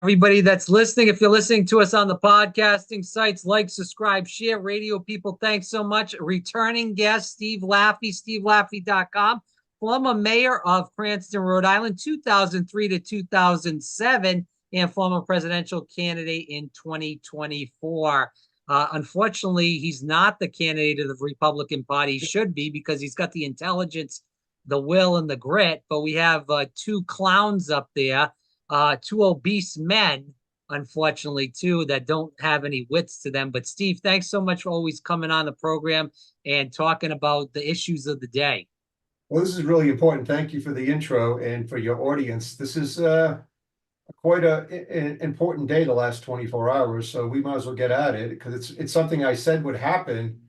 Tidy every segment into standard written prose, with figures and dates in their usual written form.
Everybody that's listening, if you're listening to us on the podcasting sites, like, subscribe, share. Radio people, thanks so much. Returning guest, Steve Laffey, stevelaffey.com, former mayor of Cranston, Rhode Island, 2003 to 2007, and former presidential candidate in 2024. Unfortunately, he's not the candidate of the Republican Party. He should be because he's got the intelligence, the will, and the grit. But we have two clowns up there, two obese men, unfortunately, too, that don't have any wits to them. But Steve, thanks so much for always coming on the program and talking about the issues of the day. Well, this is really important. Thank you for the intro and for your audience. This is quite an important day, the last 24 hours. So we might as well get at it because it's something I said would happen.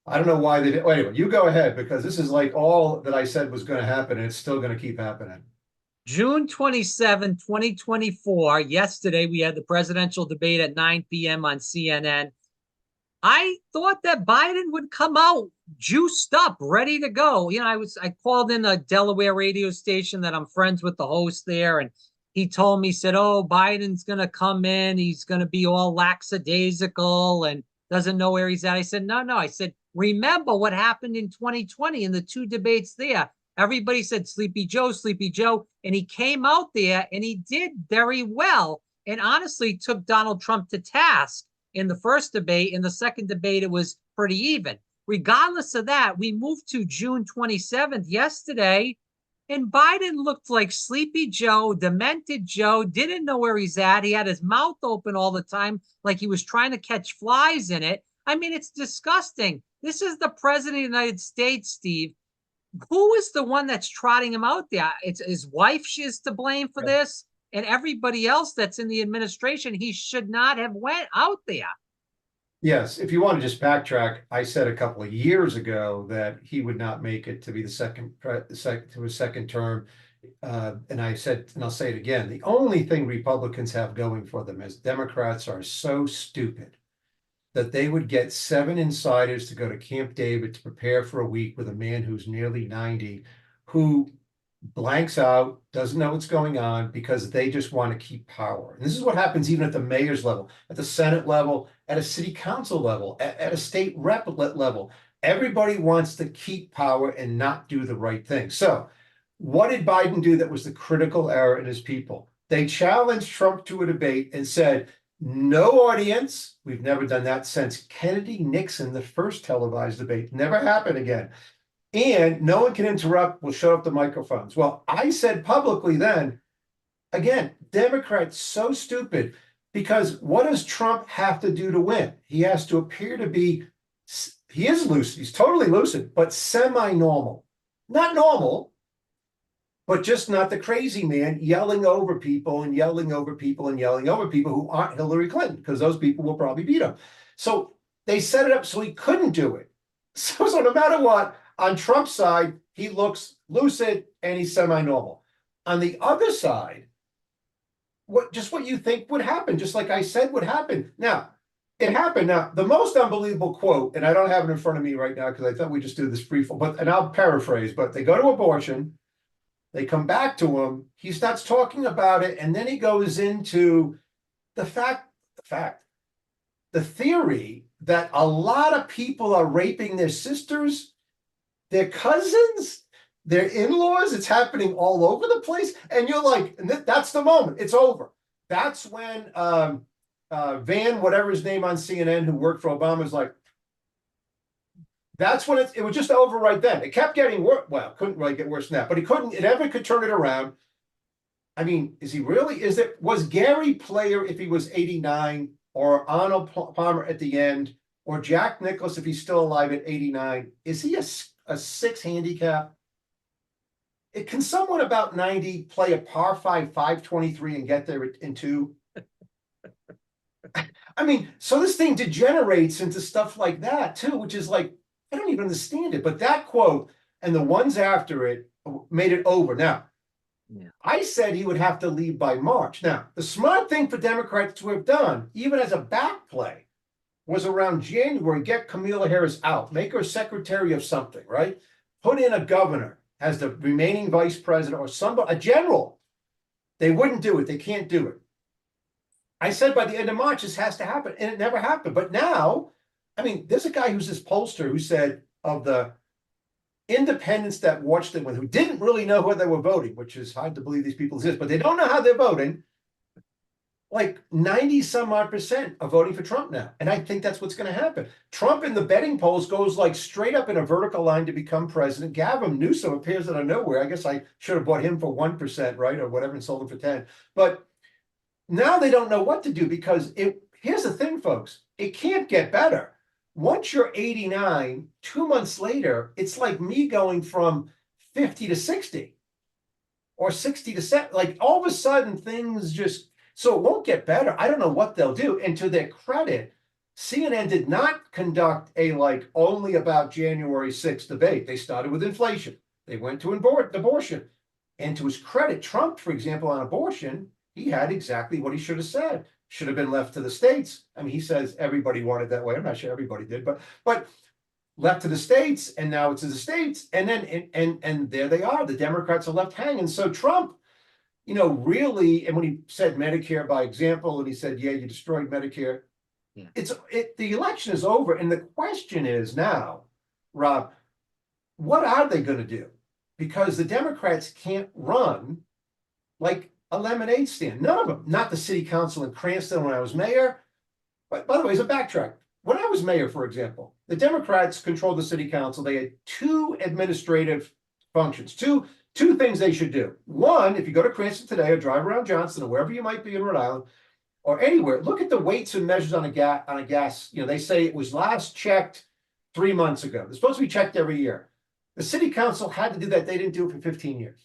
I don't know why they did. Well, anyway, you go ahead because this is like all that I said was going to happen, and it's still going to keep happening. June 27, 2024, yesterday, we had the presidential debate at 9 p.m. on CNN. I thought that Biden would come out juiced up, ready to go. I called in a Delaware radio station that I'm friends with the host there, and he told me, said, "Oh, Biden's going to come in. He's going to be all lackadaisical and doesn't know where he's at." I said, no. I said, remember what happened in 2020 in the two debates there. Everybody said Sleepy Joe, Sleepy Joe. And he came out there and he did very well. And honestly, took Donald Trump to task in the first debate. In the second debate, it was pretty even. Regardless of that, we moved to June 27th yesterday, and Biden looked like Sleepy Joe, demented Joe, didn't know where he's at. He had his mouth open all the time like he was trying to catch flies in it. I mean, it's disgusting. This is the president of the United States, Steve. Who is the one that's trotting him out there? It's his wife. She is to blame for this, and everybody else that's in the administration. He should not have went out there. Yes, if you want to just backtrack, I said a couple of years ago that he would not make it to be to his second term. And I said, and I'll say it again, the only thing Republicans have going for them is Democrats are so stupid that they would get 7 insiders to go to Camp David to prepare for a week with a man who's nearly 90, who blanks out, doesn't know what's going on because they just want to keep power. And this is what happens even at the mayor's level, at the Senate level, at a city council level, at a state rep level. Everybody wants to keep power and not do the right thing. So what did Biden do that was the critical error in his people? They challenged Trump to a debate and said, no audience. We've never done that since Kennedy Nixon, the first televised debate. Never happened again. And no one can interrupt. We'll shut up the microphones. Well, I said publicly then, again, Democrats so stupid because what does Trump have to do to win? He has to appear to be, he is lucid. He's totally lucid, but semi-normal. Not normal, but just not the crazy man yelling over people and yelling over people and yelling over people who aren't Hillary Clinton, because those people will probably beat him. So they set it up so he couldn't do it. So no matter what, on Trump's side, he looks lucid and he's semi-normal. On the other side, what you think would happen, just like I said would happen. Now, it happened. Now, the most unbelievable quote, and I don't have it in front of me right now because I thought we just do this brief, and I'll paraphrase, but they go to abortion. They come back to him. He starts talking about it, and then he goes into the theory that a lot of people are raping their sisters, their cousins, their in-laws. It's happening all over the place. And you're like, and that's the moment. It's over. That's when Van, whatever his name on CNN, who worked for Obama, is like, that's when it was just over right then. It kept getting worse. Well, couldn't really get worse than that, but it never could turn it around. I mean, is he really? Was Gary Player if he was 89, or Arnold Palmer at the end, or Jack Nicklaus if he's still alive at 89? Is he a 6 handicap? Can someone about 90 play a par 5, 523 and get there in 2? I mean, so this thing degenerates into stuff like that too, which is like, I don't even understand it. But that quote and the ones after it made it over. Now, I said he would have to leave by March. Now, the smart thing for Democrats to have done, even as a back play, was around January, get Kamala Harris out, make her secretary of something, right? Put in a governor as the remaining vice president or somebody, a general. They wouldn't do it. They can't do it. I said by the end of March, this has to happen, and it never happened. But now, I mean, there's a guy who's this pollster who said of the independents that watched it, who didn't really know who they were voting, which is hard to believe these people exist, but they don't know how they're voting. Like 90 some odd percent are voting for Trump now. And I think that's what's going to happen. Trump in the betting polls goes like straight up in a vertical line to become president. Gavin Newsom appears out of nowhere. I guess I should have bought him for 1%, right? Or whatever, and sold him for 10. But now they don't know what to do, because here's the thing, folks, it can't get better. Once you're 89, 2 months later, it's like me going from 50 to 60 or 60 to 70. Like all of a sudden things just, so it won't get better. I don't know what they'll do. And to their credit, CNN did not conduct a like only about January 6th debate. They started with inflation. They went to abortion. And to his credit, Trump, for example, on abortion, he had exactly what he should have said. Should have been left to the states. I mean, he says everybody wanted that way. I'm not sure everybody did, but left to the states, and now it's in the states. And then and there they are. The Democrats are left hanging. So Trump, really, and when he said Medicare by example, and he said, yeah, you destroyed Medicare. Yeah. The election is over. And the question is now, Rob, what are they going to do? Because the Democrats can't run like a lemonade stand. None of them. Not the city council in Cranston when I was mayor. But by the way, as a backtrack, when I was mayor, for example, the Democrats controlled the city council. They had two administrative functions, two things they should do. One, if you go to Cranston today or drive around Johnston or wherever you might be in Rhode Island or anywhere, look at the weights and measures on a gas. They say it was last checked 3 months ago. They're supposed to be checked every year. The city council had to do that. They didn't do it for 15 years.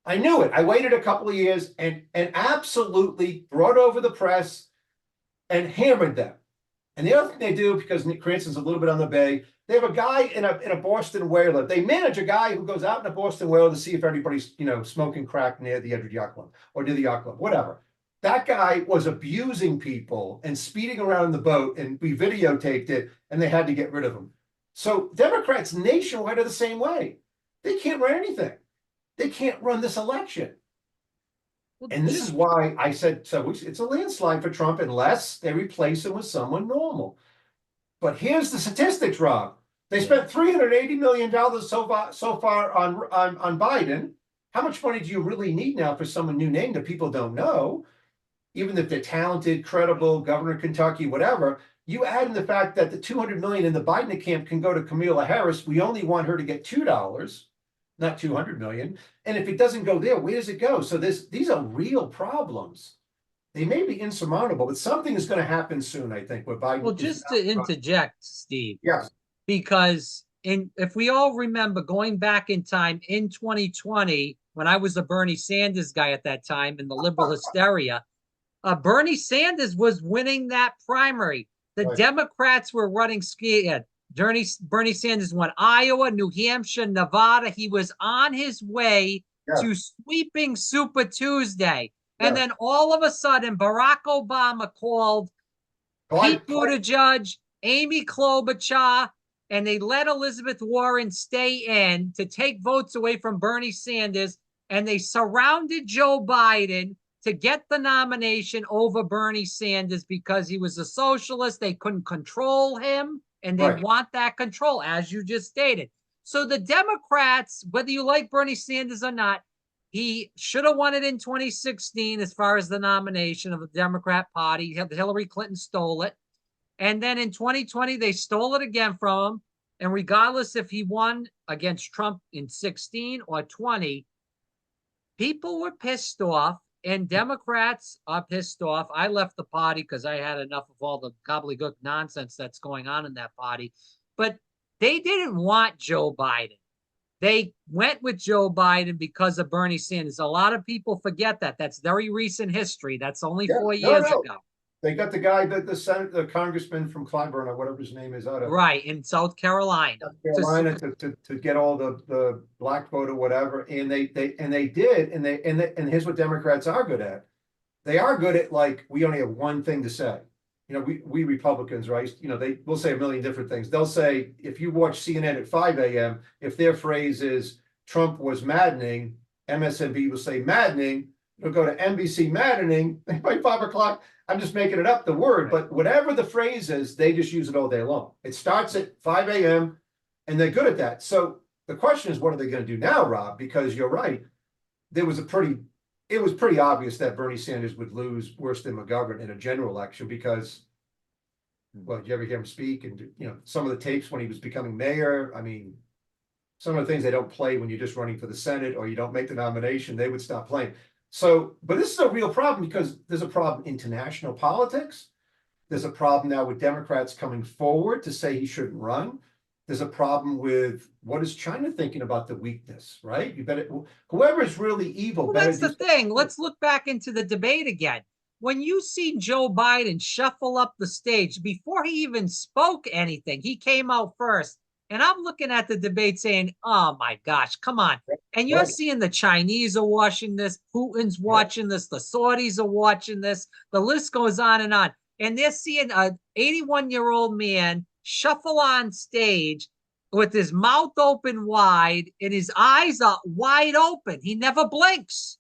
I knew it. I waited a couple of years and absolutely brought over the press and hammered them. And the other thing they do, because Cranston's a little bit on the bay, they have a guy in a Boston whaler. They manage a guy who goes out in a Boston whaler to see if everybody's, smoking crack near the edge of the yacht club or near the yacht club, whatever. That guy was abusing people and speeding around the boat, and we videotaped it, and they had to get rid of him. So Democrats nationwide are the same way. They can't run anything. They can't run this election. And this is why I said, so it's a landslide for Trump unless they replace him with someone normal. But here's the statistics, Rob. They spent $380 million so far on Biden. How much money do you really need now for someone new name that people don't know? Even if they're talented, credible, governor of Kentucky, whatever. You add in the fact that the $200 million in the Biden account can go to Kamala Harris. We only want her to get $2, not $200 million. And if it doesn't go there, where does it go? So these are real problems. They may be insurmountable, but something is going to happen soon, I think, where Biden. Well, just to interject, Steve. Yes. Because if we all remember going back in time in 2020, when I was a Bernie Sanders guy at that time in the liberal hysteria, Bernie Sanders was winning that primary. The right. Democrats were running scared. Bernie Sanders won Iowa, New Hampshire, Nevada. He was on his way to sweeping Super Tuesday. And then all of a sudden, Barack Obama called Pete Buttigieg, Amy Klobuchar, and they let Elizabeth Warren stay in to take votes away from Bernie Sanders. And they surrounded Joe Biden to get the nomination over Bernie Sanders because he was a socialist. They couldn't control him, and they want that control, as you just stated. So the Democrats, whether you like Bernie Sanders or not, he should have won it in 2016 as far as the nomination of the Democrat Party. Hillary Clinton stole it. And then in 2020, they stole it again from him. And regardless if he won against Trump in 16 or 20, people were pissed off, and Democrats are pissed off. I left the party because I had enough of all the gobbledygook nonsense that's going on in that party. But they didn't want Joe Biden. They went with Joe Biden because of Bernie Sanders. A lot of people forget that. That's very recent history. That's only 4 years ago. They got the guy that the congressman from Clyburn or whatever his name is out of in South Carolina. To get all the black vote or whatever, and they did, and here's what Democrats are good at. They are good at, like, we only have one thing to say. We Republicans, right? They will say a million different things. They'll say, if you watch CNN at 5 a.m., if their phrase is Trump was maddening, MSNBC will say maddening. it'll go to NBC maddening by 5 o'clock. I'm just making it up, the word, Right. but whatever the phrase is, they just use it all day long. It starts at 5 a.m. and they're good at that. So the question is, what are they going to do now, Rob? Because you're right. There was it was pretty obvious that Bernie Sanders would lose worse than McGovern in a general election because, well, did you ever hear him speak? And, some of the tapes when he was becoming mayor, I mean, some of the things they don't play when you're just running for the Senate or you don't make the nomination, they would stop playing. So, but this is a real problem because there's a problem in international politics. There's a problem now with Democrats coming forward to say he shouldn't run. There's a problem with what is China thinking about the weakness, right? You better, whoever is really evil, Well, better that's do the thing. Let's look back into the debate again. When you see Joe Biden shuffle up the stage, before he even spoke anything, he came out first. And I'm looking at the debate saying, oh my gosh, come on. And you're right. seeing the Chinese are watching this, Putin's watching this, the Saudis are watching this, the list goes on and on. And they're seeing an 81-year-old man shuffle on stage with his mouth open wide and his eyes are wide open. He never blinks.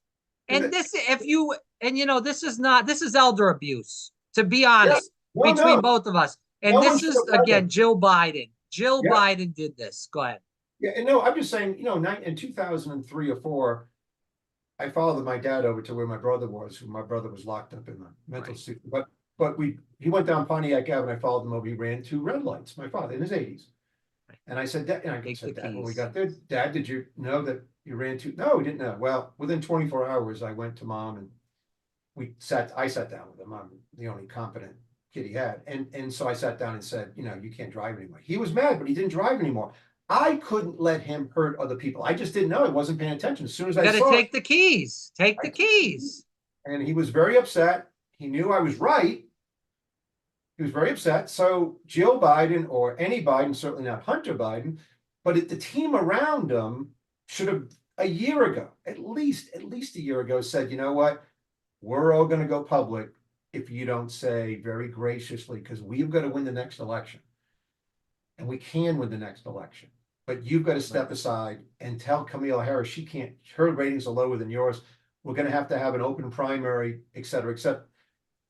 And this, if you, and this is not, this is elder abuse, to be Yeah. honest, No, between no, both of us. And no one this should is, have let again, him. Jill Biden. Jill Yeah. Biden did this. Go ahead. Yeah. And no, I'm just saying, in 2003 or four, I followed my dad over to where my brother was, who my brother was locked up in the mental Right. institute. But he went down Pontiac Avenue. I followed him over. He ran 2 red lights. My father in his 80s. And I said, Dad, and I Take the said, Dad, when we keys. got there, Dad, did you know that you ran two? No, we didn't know. Well, within 24 hours, I went to Mom and I sat down with him. I'm the only competent kid he had. And so I sat down and said, you can't drive anymore. He was mad, but he didn't drive anymore. I couldn't let him hurt other people. I just didn't know. I wasn't paying attention. As soon as You I got to saw it, take the keys. Take I the took the keys. keys. And he was very upset. He knew I was right. He was very upset. So Jill Biden or any Biden, certainly not Hunter Biden, but the team around him should have a year ago, at least a year ago, said, you know what? We're all going to go public if you don't say very graciously, because we've got to win the next election. And we can win the next election. But you've got to step aside and tell Kamala Harris she can't, her ratings are lower than yours. We're going to have an open primary, et cetera, except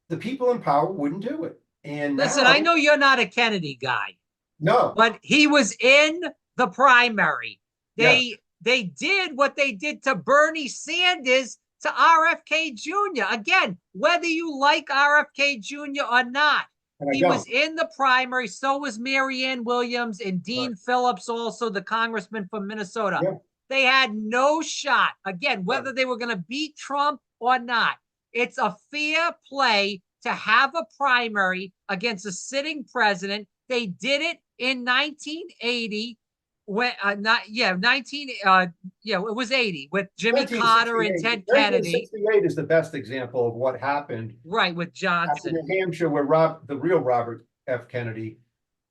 the people in power wouldn't do it. And Listen, I now, know you're not a Kennedy guy, no, but he was in the primary. yes, They did what they did to Bernie Sanders to RFK Jr. Again, whether you like RFK Jr. or not, and I he was don't. in the primary. So was Marianne Williams and Right. Dean Phillips, also the congressman from Minnesota. Yeah, They had no shot. Again, right. whether they were going to beat Trump or not, it's a fair play to have a primary against a sitting president. They did it in 1980 when not yeah 19 yeah it was 80 with Jimmy Carter and 1968. Ted Kennedy, 1968 is the best example of what happened right, with after Johnson. New Hampshire, where the real Robert F. Kennedy,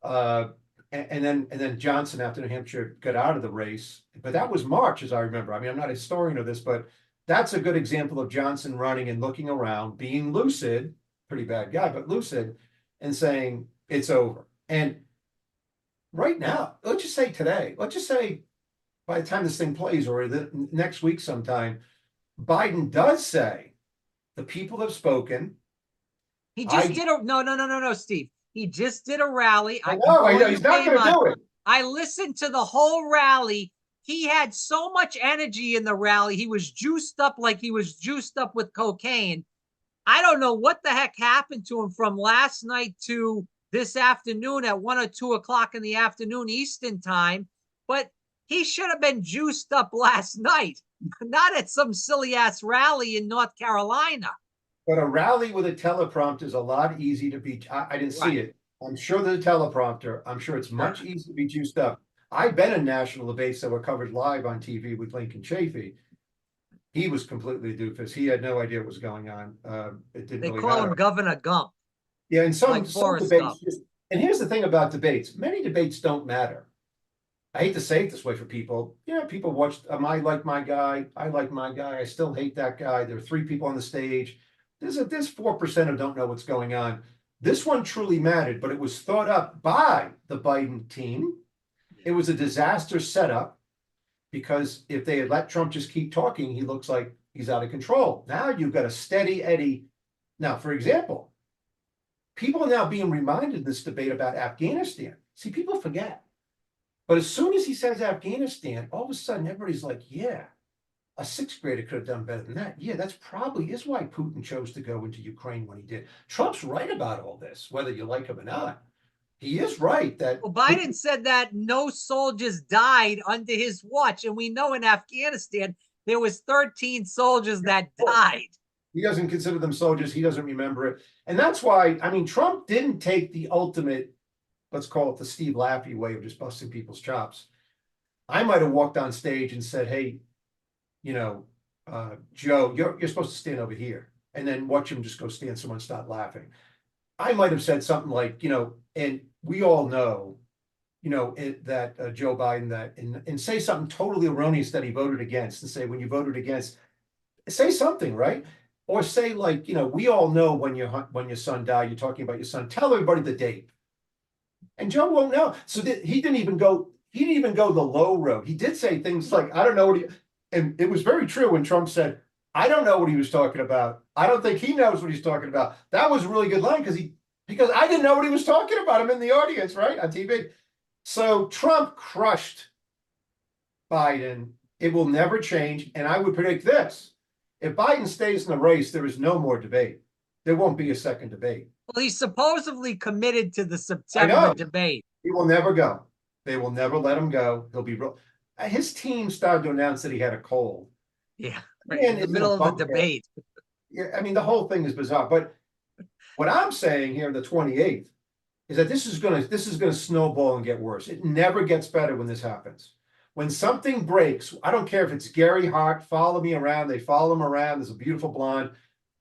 uh, and then Johnson after New Hampshire got out of the race. But that was March, as I remember. I mean, I'm not a historian of this, but that's a good example of Johnson running and looking around, being lucid, pretty bad guy, but lucid, and saying it's over. And right now, let's just say today, let's just say by the time this thing plays or the next week sometime, Biden does say the people have spoken. He just I did a no, Steve. He just did a rally. I know, Before he's you not came going to on, do it. I listened to the whole rally. He had so much energy in the rally. He was juiced up like he was juiced up with cocaine. I don't know what the heck happened to him from last night to this afternoon at 1 or 2 o'clock in the afternoon Eastern time, but he should have been juiced up last night, not at some silly ass rally in North Carolina. But a rally with a teleprompter is a lot easy to be. I didn't see Right. it. I'm sure there's a teleprompter. I'm sure it's much easier to be juiced up. I've been in national debates that were covered live on TV with Lincoln Chafee. He was completely doofus. He had no idea what was going on. It didn't They really call matter. him Governor Gump, Yeah, and some like Forrest debates Gump. and here's the thing about debates. Many debates don't matter. I hate to say it this way for people. Yeah, people watch. I like my guy. I like my guy. I still hate that guy. There are 3 people on the stage. There's 4% who don't know what's going on. This one truly mattered, but it was thought up by the Biden team. It was a disaster setup because if they had let Trump just keep talking, he looks like He's out of control. Now you've got a steady Eddie. Now, for example, people are now being reminded in this debate about Afghanistan. See, people forget. But as soon as he says Afghanistan, all of a sudden everybody's like, yeah, a sixth grader could have done better than that. Yeah, that's probably is why Putin chose to go into Ukraine when he did. Trump's right about all this, whether you like him or not. He is right that Well, Biden said that no soldiers died under his watch, and we know in Afghanistan there was 13 soldiers that died. he doesn't consider them soldiers. He doesn't remember it. And that's why, I mean, Trump didn't take the ultimate, let's call it the Steve Laffey way of just busting people's chops. I might have walked on stage and said, hey, Joe, you're supposed to stand over here, and then watch him just go stand somewhere and start laughing. I might have said something like, and we all know, that Joe Biden, that and say something totally erroneous that he voted against, and say, when you voted against, say something, right? Or say like, we all know when your son died, you're talking about your son. Tell everybody the date. And Joe won't know. So he didn't even go the low road. He did say things like, I don't know what and it was very true when Trump said, I don't know what he was talking about. I don't think he knows what he's talking about. That was a really good line because I didn't know what he was talking about. I'm in the audience, right? On TV. So Trump crushed Biden. It will never change. And I would predict this. If Biden stays in the race, there is no more debate. There won't be a second debate. Well, he's supposedly committed to the September debate. He will never go. They will never let him go. He'll be real. His team started to announce that he had a cold. Yeah, right in the middle of the debate. Yeah, I mean, the whole thing is bizarre. But what I'm saying here, the 28th, is that this is gonna snowball and get worse. It never gets better when this happens. When something breaks, I don't care if it's Gary Hart, follow me around. They follow him around. There's a beautiful blonde.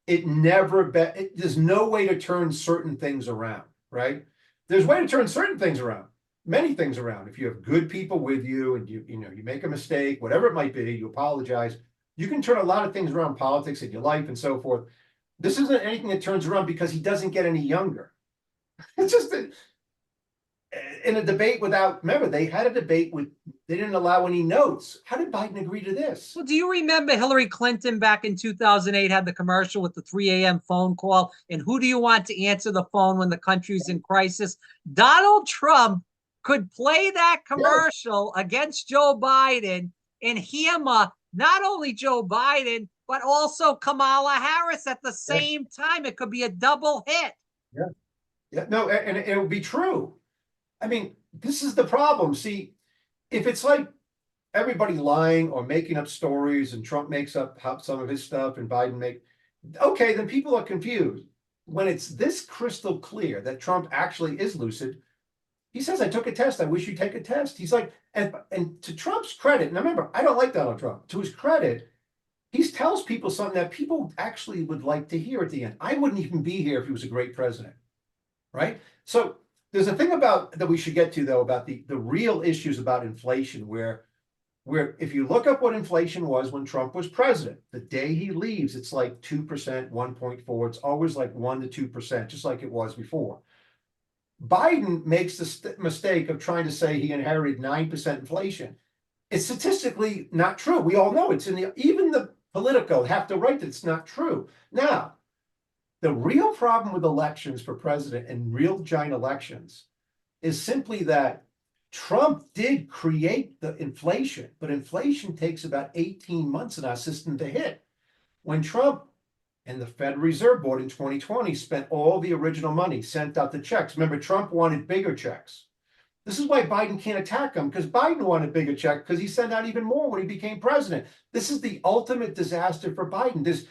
There's no way to turn certain things around, right? There's a way to turn certain things around. Many things around. If you have good people with you and you make a mistake, whatever it might be, you apologize. You can turn a lot of things around, politics in your life and so forth. This isn't anything that turns around because he doesn't get any younger. It's just in a debate remember, they had a debate they didn't allow any notes. How did Biden agree to this? Well, do you remember Hillary Clinton back in 2008 had the commercial with the 3 a.m. phone call? And who do you want to answer the phone when the country's in crisis? Donald Trump could play that commercial against Joe Biden and hammer not only Joe Biden, but also Kamala Harris at the same time. It could be a double hit. Yeah, no, and it would be true. I mean, this is the problem. See, if it's like everybody lying or making up stories and Trump makes up some of his stuff and Biden okay, then people are confused. When it's this crystal clear that Trump actually is lucid, he says, I took a test. I wish you'd take a test. He's like, and to Trump's credit, and remember, I don't like Donald Trump. To his credit, he tells people something that people actually would like to hear at the end. I wouldn't even be here if he was a great president, right? So there's a thing that we should get to, though, about the real issues about inflation, where if you look up what inflation was when Trump was president, the day he leaves, it's like 2%, 1.4. It's always like 1 to 2%, just like it was before. Biden makes the mistake of trying to say he inherited 9% inflation. It's statistically not true. We all know it's even the Politico have to write that it's not true. Now, the real problem with elections for president and real giant elections is simply that Trump did create the inflation, but inflation takes about 18 months in our system to hit. When Trump and the Federal Reserve Board in 2020 spent all the original money, sent out the checks. Remember, Trump wanted bigger checks. This is why Biden can't attack him, because Biden wanted bigger checks because he sent out even more when he became president. This is the ultimate disaster for Biden.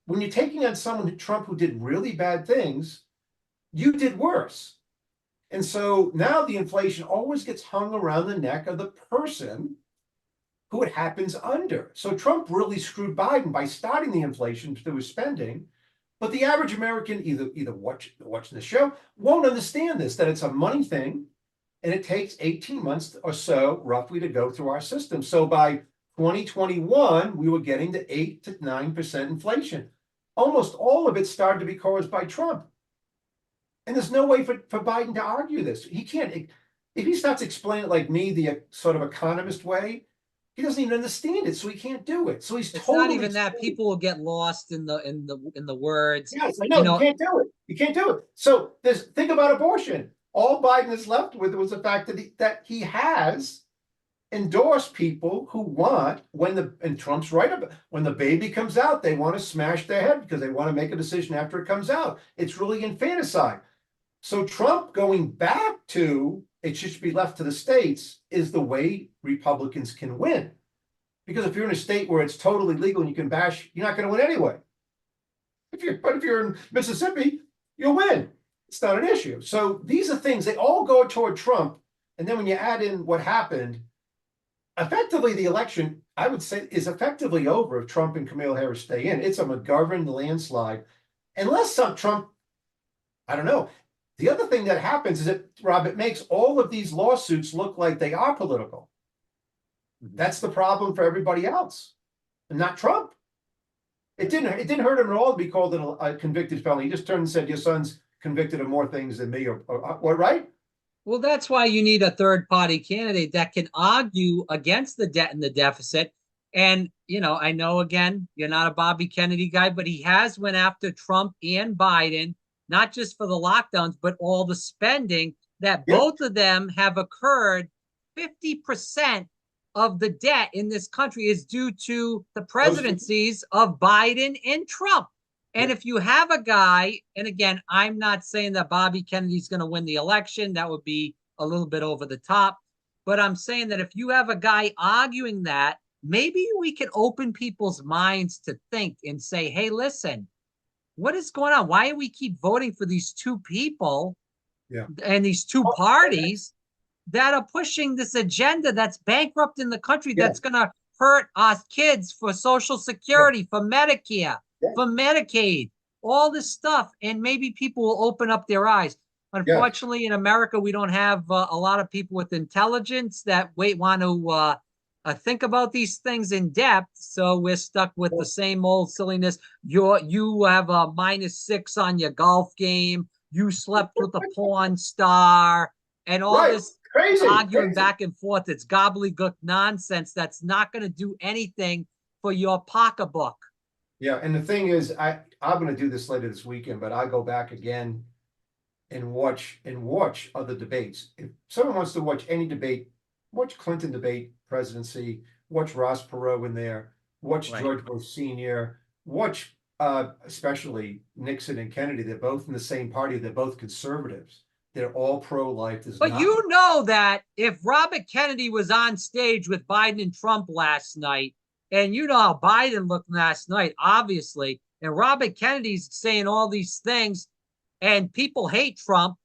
When you're taking on someone, Trump, who did really bad things, you did worse. And so now the inflation always gets hung around the neck of the person who it happens under. So Trump really screwed Biden by starting the inflation through his spending. But the average American, either watching the show, won't understand this, that it's a money thing, and it takes 18 months or so, roughly, to go through our system. So by 2021, we were getting to 8 to 9% inflation. Almost all of it started to be caused by Trump. And there's no way for Biden to argue this. He can't. If he starts explaining it like me, the sort of economist way, He doesn't even understand it, so he can't do it. So he's It's not totally even that. screwed. People will get lost in the words. Yes, I You know. You know, can't do it. You can't do it. So there's think about abortion. All Biden is left with was the fact that he has endorsed people who want when the and Trump's right about when the baby comes out, they want to smash their head because they want to make a decision after it comes out. It's really infanticide. So Trump going back to it should be left to the states is the way Republicans can win. Because if you're in a state where it's totally legal and you can bash, you're not going to win anyway. If you're in Mississippi, you'll win. It's not an issue. So these are things they all go toward Trump. And then when you add in what happened, effectively the election, I would say, is effectively over if Trump and Kamala Harris stay in. It's a McGovern landslide. Unless Trump, I don't know. The other thing that happens is that, Rob, it makes all of these lawsuits look like they are political. That's the problem for everybody else, and not Trump. It didn't hurt him at all to be called a convicted felon. He just turned and said, "Your son's convicted of more things than me," or what? Right? well, that's why you need a third party candidate that can argue against the debt and the deficit. And, I know, again, you're not a Bobby Kennedy guy, but he has went after Trump and Biden, not just for the lockdowns, but all the spending that Yep. both of them have occurred. 50% of the debt in this country is due to the presidencies of Biden and Trump. And Yep. if you have a guy, and again, I'm not saying that Bobby Kennedy's going to win the election, that would be a little bit over the top. But I'm saying that if you have a guy arguing that, maybe we can open people's minds to think and say, hey, listen, what is going on? Why do we keep voting for these two people Yeah. and these two parties that are pushing this agenda that's bankrupting the country, Yeah. that's going to hurt us kids for Social Security, for Medicare, for Medicaid, all this stuff. And maybe people will open up their eyes. Unfortunately, in America, we don't have a lot of people with intelligence that want to think about these things in depth. So we're stuck with the same old silliness. You have a -6 on your golf game. You slept with a porn star, and all Right. this arguing Crazy. back and forth. It's gobbledygook nonsense that's not going to do anything for your pocketbook. Yeah, and the thing is, I'm going to do this later this weekend, but I go back again and watch other debates. If someone wants to watch any debate, watch Clinton debate presidency, watch Ross Perot in there, watch Right. George Bush Sr., watch especially Nixon and Kennedy. They're both in the same party. They're both conservatives. They're all pro-life. But you know that if Robert Kennedy was on stage with Biden and Trump last night, and you know how Biden looked last night, obviously, and Robert Kennedy's saying all these things, and people hate Trump,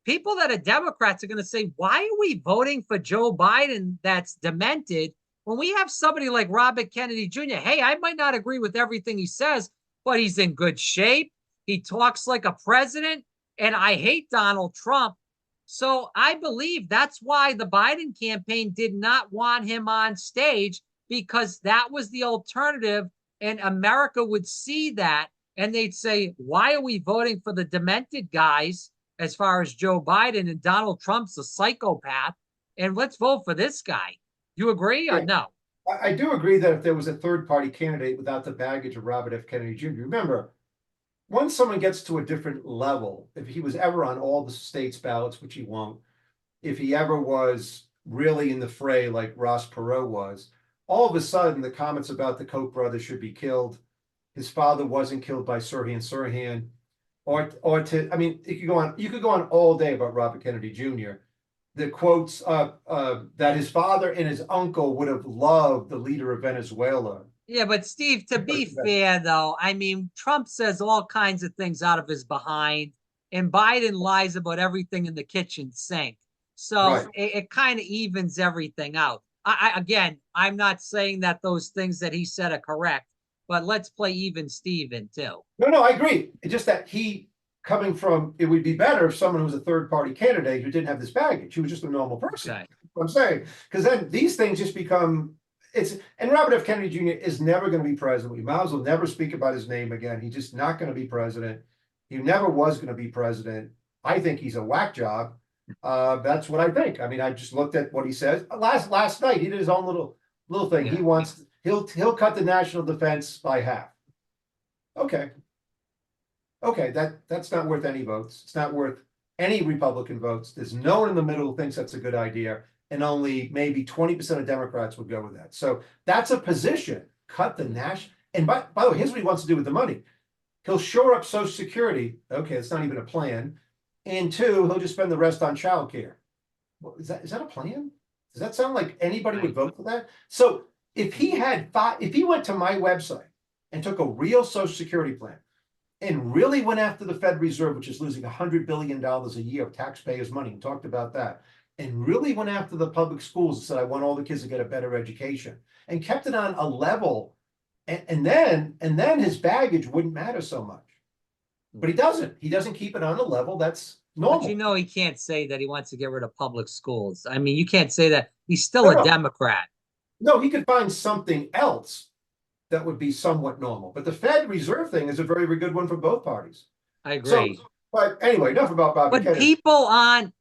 people that are Democrats are going to say, why are we voting for Joe Biden that's demented when we have somebody like Robert Kennedy Jr.? Hey, I might not agree with everything he says, but he's in good shape. He talks like a president, and I hate Donald Trump. So I believe that's why the Biden campaign did not want him on stage, because that was the alternative. And America would see that and they'd say, why are we voting for the demented guys as far as Joe Biden, and Donald Trump's a psychopath? And let's vote for this guy. You agree or no? I do agree that if there was a third party candidate without the baggage of Robert F. Kennedy Jr., remember, once someone gets to a different level, if he was ever on all the states' ballots, which he won't, if he ever was really in the fray like Ross Perot was, all of a sudden the comments about the Koch brothers should be killed, his father wasn't killed by Sirhan, I mean, you could go on all day about Robert Kennedy Jr. The quotes that his father and his uncle would have loved the leader of Venezuela. Yeah, but Steve, to be fair, though, I mean, Trump says all kinds of things out of his behind, and Biden lies about everything in the kitchen sink. So Right. it kind of evens everything out. Again, I'm not saying that those things that he said are correct, but let's play even Steven too. No, I agree. It's just that coming from, it would be better if someone who was a third party candidate who didn't have this baggage, who was just a normal person. Okay. What I'm saying, because then these things just become, and Robert F. Kennedy Jr. is never going to be president. We might as well never speak about his name again. He's just not going to be president. He never was going to be president. I think he's a whack job. That's what I think. I mean, I just looked at what he says last night. He did his own little little thing. He Yeah. wants, he'll cut the national defense by half. Okay. Okay, that's not worth any votes. It's not worth any Republican votes. There's no one in the middle who thinks that's a good idea, and only maybe 20% of Democrats would go with that. So that's a position. Cut the national. And by the way, here's what he wants to do with the money. He'll shore up Social Security. Okay, it's not even a plan. And two, he'll just spend the rest on childcare. Well, is that a plan? Does that sound like anybody would vote for that? So if he went to my website and took a real Social Security plan and really went after the Fed Reserve, which is losing $100 billion a year of taxpayers' money, and talked about that, and really went after the public schools and said, I want all the kids to get a better education, and kept it on a level, and then his baggage wouldn't matter so much. But he doesn't keep it on a level that's normal. But you know, he can't say that he wants to get rid of public schools. I mean, you can't say that. He's still No, a no. Democrat. No, he could find something else that would be somewhat normal. But the Fed Reserve thing is a very, very good one for both parties. I agree. So, but anyway, enough about Bob But Buchanan. people on,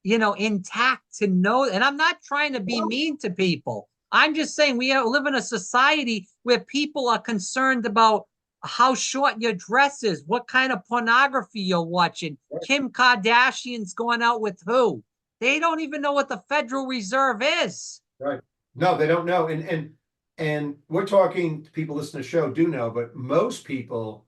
intact to know, and I'm not trying to be mean to people. I'm just saying we live in a society where people are concerned about how short your dress is, what kind of pornography you're watching, Kim Kardashian's going out with who. They don't even know what the Federal Reserve is. Right. No, they don't know. And we're talking, people listening to the show do know, but most people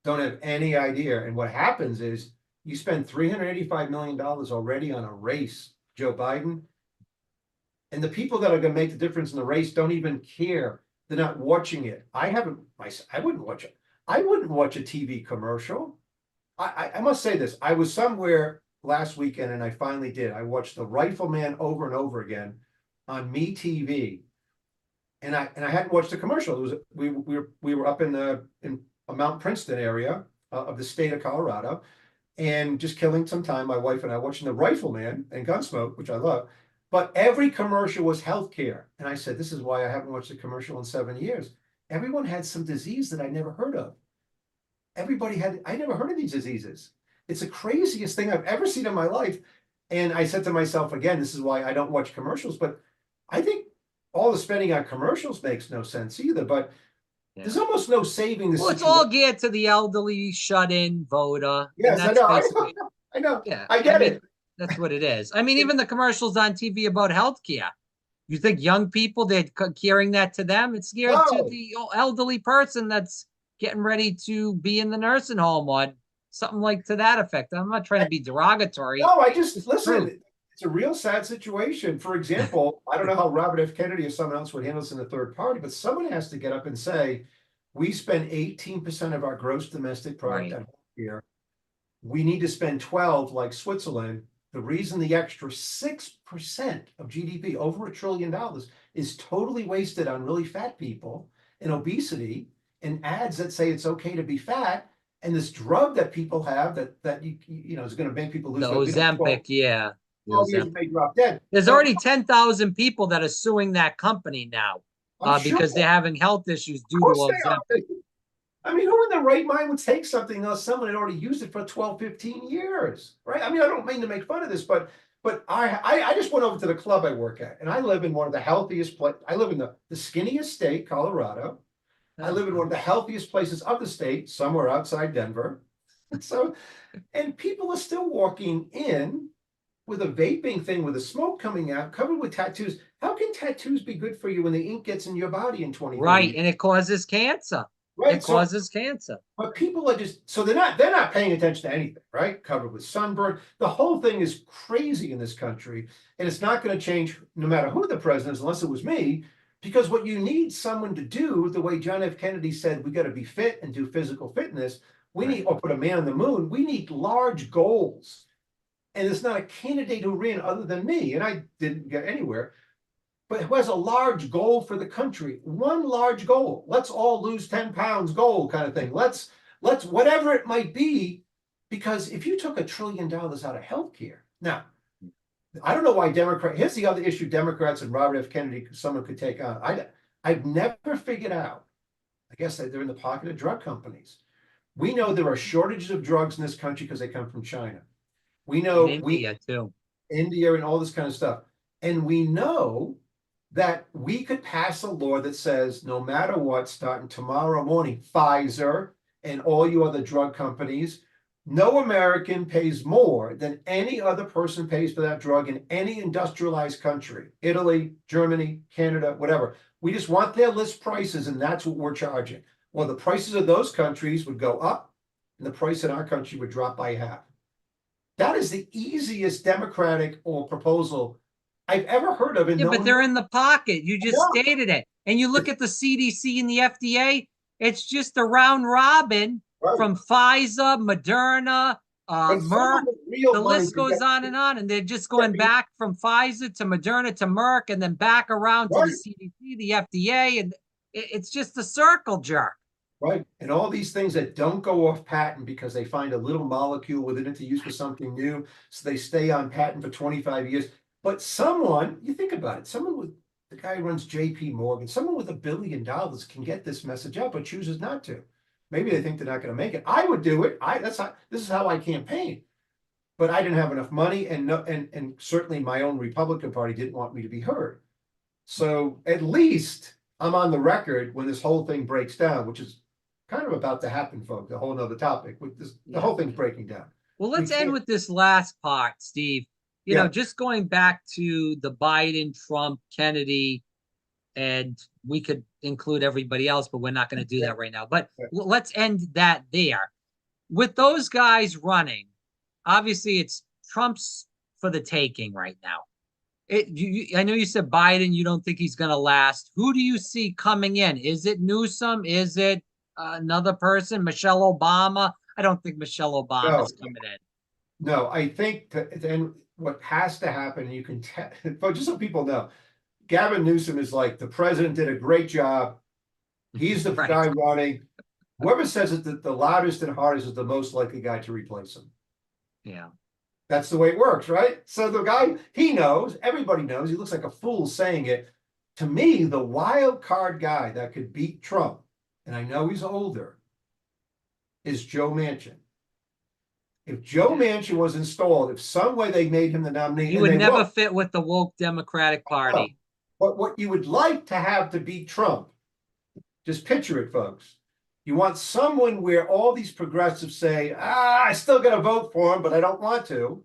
don't have any idea. And what happens is you spend $385 million already on a race, Joe Biden. And the people that are going to make the difference in the race don't even care. They're not watching it. I wouldn't watch it. I wouldn't watch a TV commercial. I must say this. I was somewhere last weekend and I finally did. I watched The Rifleman over and over again on MeTV. And I hadn't watched the commercial. It was we were up in a Mount Princeton area of the state of Colorado, and just killing some time. My wife and I watching The Rifleman and Gunsmoke, which I love. But every commercial was healthcare, and I said, "This is why I haven't watched a commercial in 7 years." Everyone had some disease that I never heard of. I never heard of these diseases. It's the craziest thing I've ever seen in my life. And I said to myself, again, this is why I don't watch commercials. But I think all the spending on commercials makes no sense either. But there's almost no saving this. Well, it's all geared to the elderly shut-in voter. Yes, and that's basically, I know. yeah, I get it. That's what it is. I mean, even the commercials on TV about healthcare. You think young people, they're carrying that to them? It's geared to the elderly person that's getting ready to be in the nursing home or something like to that effect. I'm not trying to be derogatory. No, I just listen. It's a real sad situation. For example, I don't know how Robert F. Kennedy or someone else would handle this in a third party, but someone has to get up and say, we spend 18% of our gross domestic product on here. We need to spend 12 like Switzerland. The reason the extra 6% of GDP, over $1 trillion, is totally wasted on really fat people and obesity and ads that say it's okay to be fat, and this drug that people have that is going to make people lose. The Ozempic, yeah. 12 years may drop dead. There's already 10,000 people that are suing that company now because they're having health issues due to Ozempic. I mean, who in their right mind would take something else? Someone had already used it for 12, 15 years, right? I mean, I don't mean to make fun of this, but I just went over to the club I work at, and I live in one of the healthiest places. I live in the skinniest state, Colorado. I live in one of the healthiest places of the state, somewhere outside Denver. And people are still walking in with a vaping thing with the smoke coming out, covered with tattoos. How can tattoos be good for you when the ink gets in your body in 20 Right, and it causes cancer. Right. It causes cancer. But people are they're not paying attention to anything, right? Covered with sunburn. The whole thing is crazy in this country, and it's not going to change no matter who the president is, unless it was me. Because what you need someone to do, the way John F. Kennedy said, we got to be fit and do physical fitness. We need, or put a man on the moon. We need large goals. And there's not a candidate who ran other than me, and I didn't get anywhere, but who has a large goal for the country. One large goal. Let's all lose 10 pounds goal kind of thing. Let's whatever it might be, because if you took $1 trillion out of healthcare, now, I don't know why here's the other issue Democrats and Robert F. Kennedy, someone could take on. I've never figured out, I guess they're in the pocket of drug companies. We know there are shortages of drugs in this country because they come from China. We know India too. India and all this kind of stuff. And we know that we could pass a law that says no matter what, starting tomorrow morning, Pfizer and all you other drug companies, no American pays more than any other person pays for that drug in any industrialized country, Italy, Germany, Canada, whatever. We just want their list prices, and that's what we're charging. Well, the prices of those countries would go up, and the price in our country would drop by half. That is the easiest democratic or proposal I've ever heard of, and Yeah, no but one. they're in the pocket. You just No, stated it. And you look at the CDC and the FDA, it's just a round robin right. from Pfizer, Moderna, But Merck. someone with real The money list could goes get, on and on. And they're just yeah, going back from Pfizer to Moderna to Merck and then back around to the right, CDC, the FDA. And it's just a circle jerk. right. And all these things that don't go off patent because they find a little molecule within it to use for something new. So they stay on patent for 25 years. But someone, you think about it, someone with the guy who runs JP Morgan, someone with $1 billion can get this message out, but chooses not to. Maybe they think they're not going to make it. I would do it. This is how I campaign. But I didn't have enough money, and no, and certainly my own Republican Party didn't want me to be heard. So at least I'm on the record when this whole thing breaks down, which is kind of about to happen, folks. A whole nother topic. With this, the whole thing's breaking down. Well, We let's end can't. with this last part, Steve. Yeah, Just going back to the Biden, Trump, Kennedy, and we could include everybody else, but we're not going to do yeah, that right now. But yeah. let's end that there. With those guys running, obviously it's Trump's for the taking right now. I know you said Biden, you don't think he's going to last. Who do you see coming in? Is it Newsom? Is it another person? Michelle Obama? I don't think Michelle No, Obama's coming in. no. I think then what has to happen, you can tell, but just so people know, Gavin Newsom is like the president did a great job. He's the Right. guy running. Whoever says it, the loudest and hardest is the most likely guy to replace him. Yeah. That's the way it works, right? So the guy, he knows, everybody knows, he looks like a fool saying it. To me, the wild card guy that could beat Trump, and I know he's older, is Joe Manchin. If Joe Manchin was installed, if some way they made him the nominee, He and would they never won't, fit with the woke Democratic Party. but what you would like to have to beat Trump, just picture it, folks. You want someone where all these progressives say, I still got to vote for him, but I don't want to.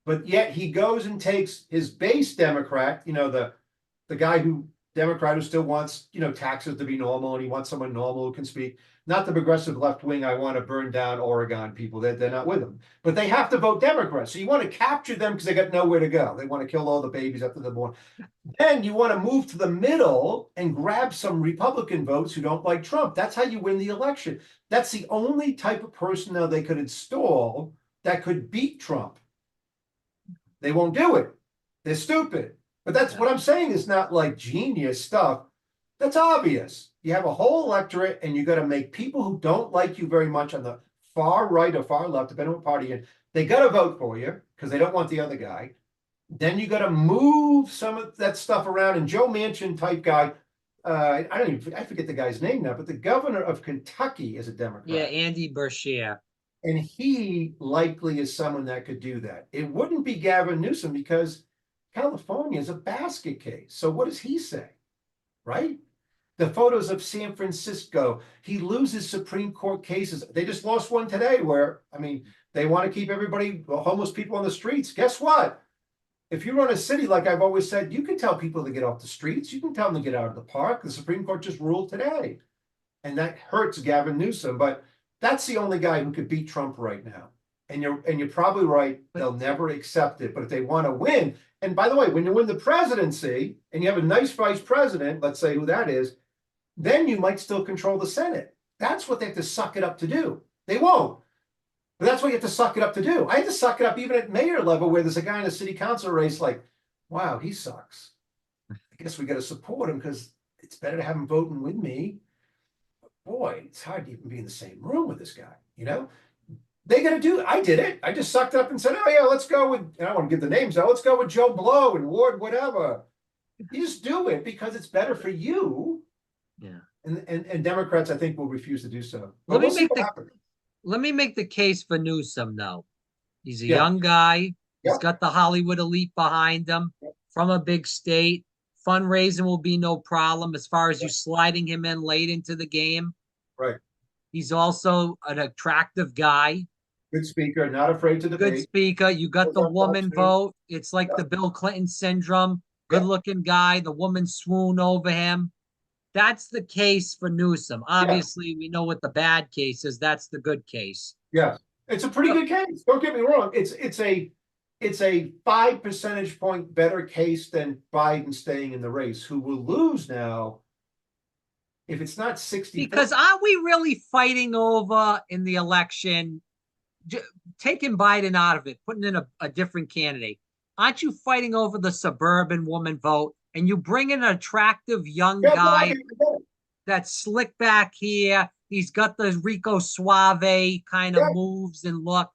But yet he goes and takes his base Democrat, the guy Democrat who still wants, taxes to be normal, and he wants someone normal who can speak. Not the progressive left wing, I want to burn down Oregon people. They're not with him. But they have to vote Democrat. So you want to capture them because they got nowhere to go. They want to kill all the babies after they're born. Then you want to move to the middle and grab some Republican votes who don't like Trump. That's how you win the election. That's the only type of person now they could install that could beat Trump. They won't do it. They're stupid. But that's what I'm saying is not like genius stuff. That's obvious. You have a whole electorate, and you got to make people who don't like you very much on the far right or far left, depending on what party you're in, they got to vote for you because they don't want the other guy. Then you got to move some of that stuff around. And Joe Manchin type guy, I forget the guy's name now, but the governor of Kentucky is a Democrat. Yeah, Andy Beshear. And he likely is someone that could do that. It wouldn't be Gavin Newsom because California is a basket case. So what does he say? Right? The photos of San Francisco, he loses Supreme Court cases. They just lost one today where, they want to keep everybody, homeless people on the streets. Guess what? If you run a city, like I've always said, you can tell people to get off the streets. You can tell them to get out of the park. The Supreme Court just ruled today. And that hurts Gavin Newsom. But that's the only guy who could beat Trump right now. And you're probably right. They'll never accept it. But if they want to win, and by the way, when you win the presidency and you have a nice vice president, let's say who that is, then you might still control the Senate. That's what they have to suck it up to do. They won't. But that's what you have to suck it up to do. I had to suck it up even at mayor level where there's a guy in a city council race like, wow, he sucks. I guess we got to support him because it's better to have him voting with me. But boy, it's hard to even be in the same room with this guy, They got to do it. I did it. I just sucked up and said, oh, yeah, let's go with, I don't want to give the names out. Let's go with Joe Blow and Ward, whatever. You just do it because it's better for you. Yeah. And Democrats, I think, will refuse to do so. Let me make the case for Newsom, though. He's a young guy. He's got the Hollywood elite behind him from a big state, Fundraising will be no problem as far as you sliding him in late into the game. Right. He's also an attractive guy, Good speaker, not afraid to good debate. speaker. You got Was the on Fox woman News. vote. It's like the Yep. Bill Clinton syndrome. Good Yep. looking guy. The woman swoon over him. That's the case for Newsom. Yeah. Obviously, we know what the bad case is. That's the good case. Yeah. It's a pretty good case. Don't get me wrong. It's a 5 percentage point better case than Biden staying in the race, who will lose now if it's not 60. Because aren't we really fighting over in the election, taking Biden out of it, putting in a different candidate? Aren't you fighting over the suburban woman vote? And you bring in an attractive young Yeah, no, guy that's slick back here. He's got the Rico Suave kind of yeah, moves and look.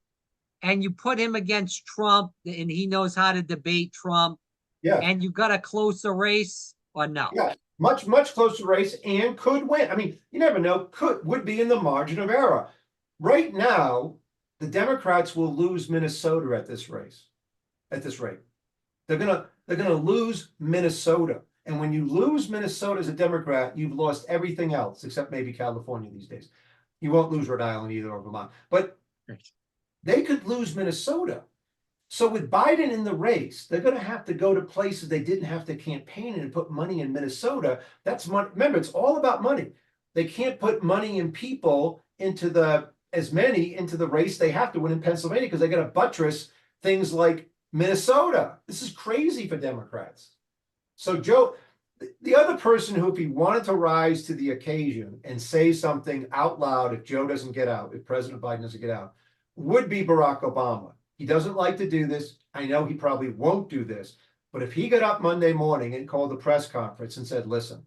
And you put him against Trump, and he knows how to debate Trump. yeah, And you got a closer race or no? yeah. Much, much closer race and could win. I mean, you never know. Would be in the margin of error. Right now, the Democrats will lose Minnesota at this race, at this rate. They're gonna lose Minnesota. And when you lose Minnesota as a Democrat, you've lost everything else except maybe California these days. You won't lose Rhode Island either or Vermont, but they could lose Minnesota. So with Biden in the race, they're going to have to go to places they didn't have to campaign in and put money in Minnesota. That's money. Remember, it's all about money. They can't put money and people into the race they have to win in Pennsylvania because they got to buttress things like Minnesota. This is crazy for Democrats. So Joe, the other person who, if he wanted to rise to the occasion and say something out loud, if Joe doesn't get out, if President Biden doesn't get out, would be Barack Obama. He doesn't like to do this. I know he probably won't do this, but if he got up Monday morning and called a press conference and said, listen,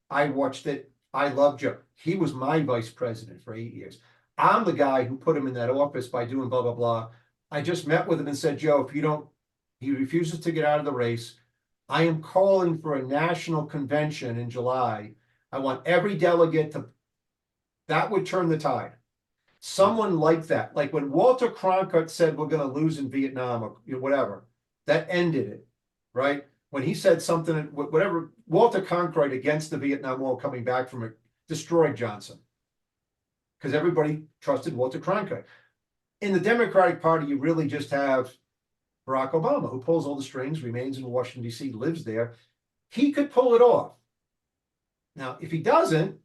I watched it. I love Joe. He was my vice president for 8 years. I'm the guy who put him in that office by doing blah, blah, blah. I just met with him and said, Joe, if you don't, he refuses to get out of the race. I am calling for a national convention in July. I want every delegate to, that would turn the tide. Someone like that, like when Walter Cronkite said we're going to lose in Vietnam or whatever, that ended it, right? When he said something, whatever, Walter Cronkite against the Vietnam War coming back from it, destroyed Johnson because everybody trusted Walter Cronkite. In the Democratic Party, you really just have Barack Obama, who pulls all the strings, remains in Washington, D.C., lives there. He could pull it off. Now, if he doesn't,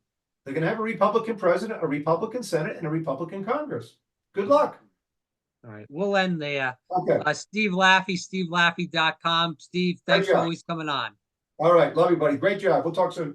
they're going to have a Republican president, a Republican Senate, and a Republican Congress. Good luck. All right. We'll end there. Okay. Steve Laffey, stevelaffey.com. Steve, thanks for always coming on. All right. Love you, buddy. Great job. We'll talk soon.